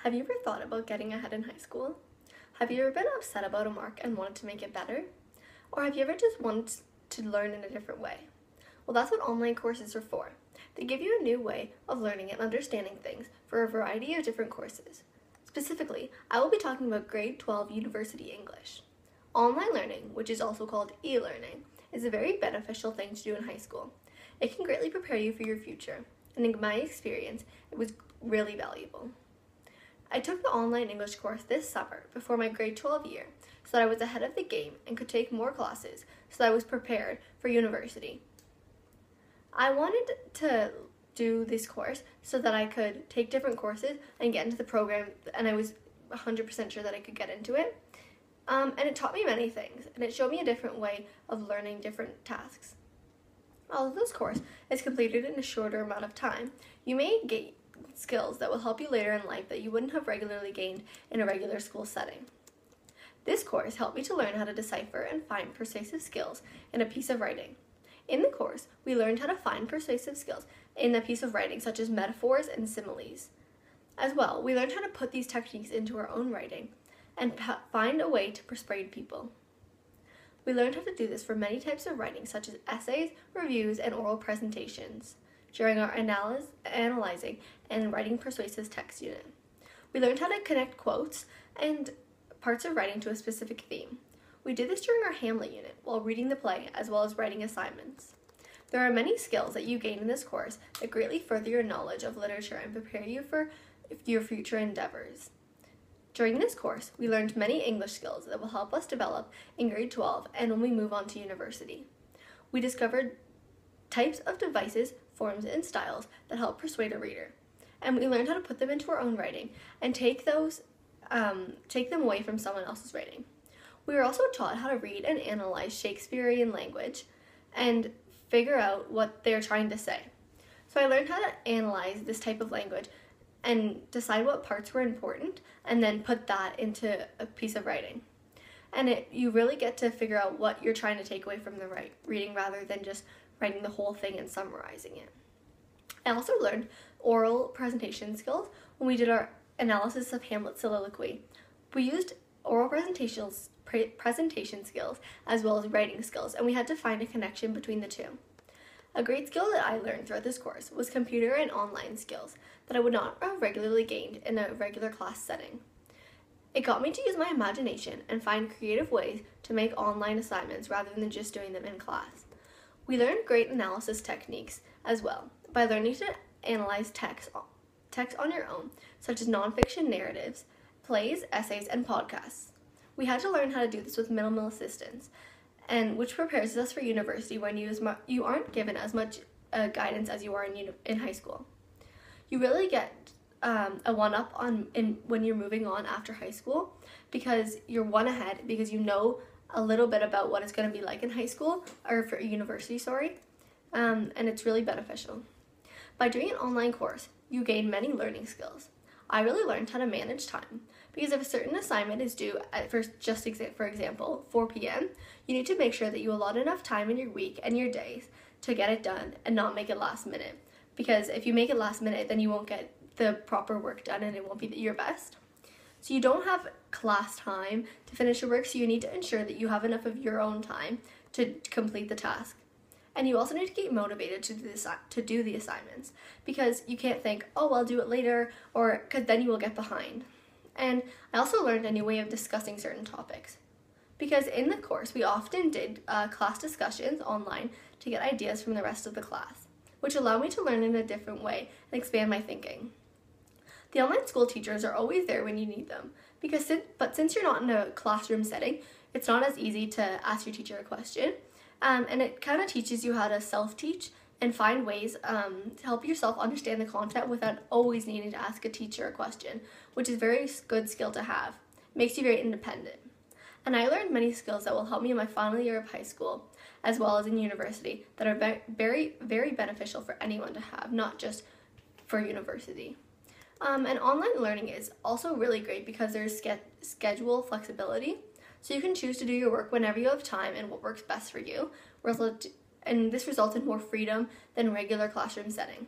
Have you ever thought about getting ahead in high school? Have you ever been upset about a mark and wanted to make it better? Or have you ever just wanted to learn in a different way? Well, that's what online courses are for. They give you a new way of learning and understanding things for a variety of different courses. Specifically, I will be talking about grade 12 university English. Online learning, which is also called e-learning, is a very beneficial thing to do in high school. It can greatly prepare you for your future, and in my experience, it was really valuable. I took the online English course this summer before my grade 12 year so that I was ahead of the game and could take more classes so that I was prepared for university. I wanted to do this course so that I could take different courses and get into the program, and I was 100% sure that I could get into it. And it taught me many things, and it showed me a different way of learning different tasks. Although this course is completed in a shorter amount of time, you may gain skills that will help you later in life that you wouldn't have regularly gained in a regular school setting. This course helped me to learn how to decipher and find persuasive skills in a piece of writing. In the course, we learned how to find persuasive skills in a piece of writing, such as metaphors and similes. As well, we learned how to put these techniques into our own writing and find a way to persuade people. We learned how to do this for many types of writing, such as essays, reviews, and oral presentations during our analyzing and writing persuasive text unit. We learned how to connect quotes and parts of writing to a specific theme. We did this during our Hamlet unit while reading the play as well as writing assignments. There are many skills that you gain in this course that greatly further your knowledge of literature and prepare you for your future endeavors. During this course, we learned many English skills that will help us develop in grade 12 and when we move on to university. We discovered types of devices, forms, and styles that help persuade a reader, and we learned how to put them into our own writing and take them away from someone else's writing. We were also taught how to read and analyze Shakespearean language and figure out what they're trying to say. So I learned how to analyze this type of language and decide what parts were important and then put that into a piece of writing. And you really get to figure out what you're trying to take away from the reading rather than just writing the whole thing and summarizing it. I also learned oral presentation skills when we did our analysis of Hamlet's soliloquy. We used oral presentation skills as well as writing skills, and we had to find a connection between the two. A great skill that I learned throughout this course was computer and online skills that I would not have regularly gained in a regular class setting. It got me to use my imagination and find creative ways to make online assignments rather than just doing them in class. We learned great analysis techniques as well by learning to analyze text on your own, such as nonfiction narratives, plays, essays, and podcasts. We had to learn how to do this with minimal assistance, and which prepares us for university when you aren't given as much guidance as you are in high school. You really get a one-up when you're moving on after high school because you're one ahead because you know a little bit about what it's going to be like in high school, or for university, and it's really beneficial. By doing an online course, you gain many learning skills. I really learned how to manage time because if a certain assignment is due for example, 4 p.m., you need to make sure that you allot enough time in your week and your days to get it done and not make it last minute. Because if you make it last minute, then you won't get the proper work done and it won't be your best. So you don't have class time to finish your work, so you need to ensure that you have enough of your own time to complete the task. And you also need to get motivated to do the assignments because you can't think, oh, I'll do it later, or because then you will get behind. And I also learned a new way of discussing certain topics because in the course we often did class discussions online to get ideas from the rest of the class, which allowed me to learn in a different way and expand my thinking. The online school teachers are always there when you need them, but since you're not in a classroom setting, it's not as easy to ask your teacher a question, and it kind of teaches you how to self-teach and find ways to help yourself understand the content without always needing to ask a teacher a question, which is a very good skill to have. It makes you very independent. And I learned many skills that will help me in my final year of high school, as well as in university, that are very, very beneficial for anyone to have, not just for university. And online learning is also really great because there's schedule flexibility. So you can choose to do your work whenever you have time and what works best for you. And this results in more freedom than regular classroom setting.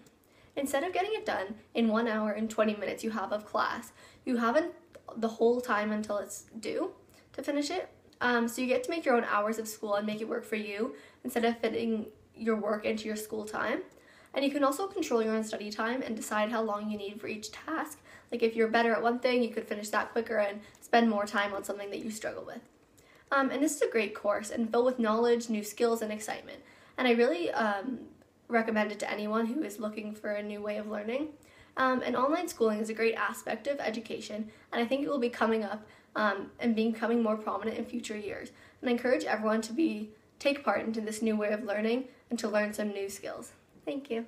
Instead of getting it done in 1 hour and 20 minutes you have of class, you haven't the whole time until it's due to finish it. So you get to make your own hours of school and make it work for you instead of fitting your work into your school time. And you can also control your own study time and decide how long you need for each task. Like if you're better at one thing, you could finish that quicker and spend more time on something that you struggle with. And this is a great course and filled with knowledge, new skills, and excitement. And I really recommend it to anyone who is looking for a new way of learning. And online schooling is a great aspect of education, and I think it will be coming up and becoming more prominent in future years. And I encourage everyone to take part into this new way of learning and to learn some new skills. Thank you.